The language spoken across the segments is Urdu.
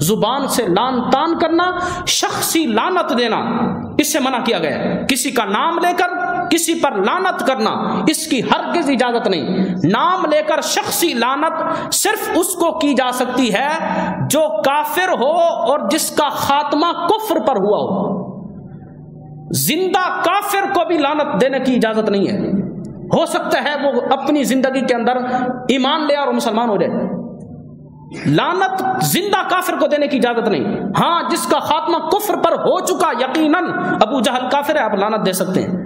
زبان سے لان تان کرنا، شخصی لعنت دینا، اس سے منع کیا گیا ہے۔ کسی کا نام لے کر کسی پر لعنت کرنا، اس کی ہرگز اجازت نہیں۔ نام لے کر شخصی لعنت صرف اس کو کی جا سکتی ہے جو کافر ہو اور جس کا خاتمہ کفر پر ہوا ہو۔ زندہ کافر کو بھی لعنت دینے کی اجازت نہیں ہے۔ ہو سکتا ہے وہ اپنی زندگی کے اندر ایمان لے اور مسلمان ہو جائے، لعنت زندہ کافر کو دینے کی اجازت نہیں۔ ہاں، جس کا خاتمہ کفر پر ہو چکا، یقیناً ابو جہل کافر ہے، آپ لعنت دے سکتے ہیں،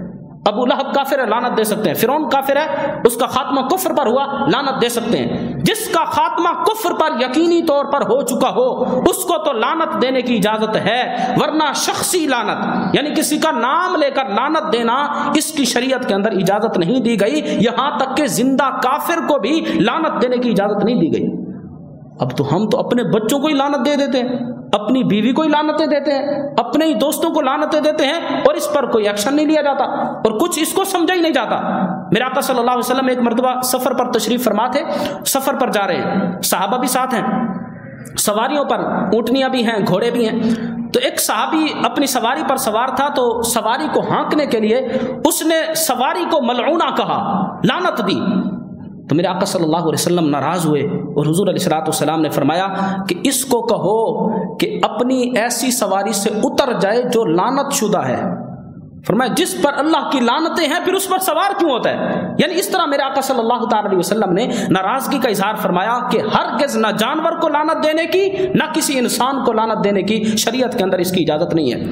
ابو لہب کافر ہے، لعنت دے سکتے ہیں، فرعون کافر ہے، اس کا خاتمہ کفر پر ہوا، لعنت دے سکتے ہیں۔ جس کا خاتمہ کفر پر یقینی طور پر ہو چکا ہو، اس کو تو لعنت دینے کی اجازت ہے، ورنہ شخصی لعنت یعنی کسی کا نام لے کر لعنت دینا اس کی شریعت کے اندر اجازت نہیں دی گئی، یہاں تک کہ زندہ کافر کو بھی لعنت دینے کی اجازت نہیں دی گئی۔ اب تو ہم تو اپنے بچوں کو ہی لعنت دے دیتے ہیں، اپنی بیوی کو ہی لعنتیں دیتے ہیں، اپنے ہی دوستوں کو لعنتیں دیتے ہیں، اور اس پر کوئی ایکشن نہیں لیا جاتا، اور کچھ اس کو سمجھا ہی نہیں جاتا۔ میرے آقا صلی اللہ علیہ وسلم ایک مرتبہ سفر پر تشریف فرما تھے، سفر پر جا رہے ہیں، صحابہ بھی ساتھ ہیں، سواریوں پر اونٹنیاں بھی ہیں، گھوڑے بھی ہیں۔ تو ایک صحابی اپنی سواری پر سوار تھا، تو سواری کو ہانکنے کے لیے اس نے سواری کو ملعونہ کہا، لعنت دی۔ تو میرے آقا صلی اللہ علیہ وسلم ناراض ہوئے، اور حضور علیہ الصلوۃ والسلام نے فرمایا کہ اس کو کہو کہ اپنی ایسی سواری سے اتر جائے جو لعنت شدہ ہے۔ فرمایا جس پر اللہ کی لعنتیں ہیں پھر اس پر سوار کیوں ہوتا ہے؟ یعنی اس طرح میرے آقا صلی اللہ تعالی علیہ وسلم نے ناراضگی کا اظہار فرمایا کہ ہرگز نہ جانور کو لعنت دینے کی، نہ کسی انسان کو لعنت دینے کی شریعت کے اندر اس کی اجازت نہیں ہے۔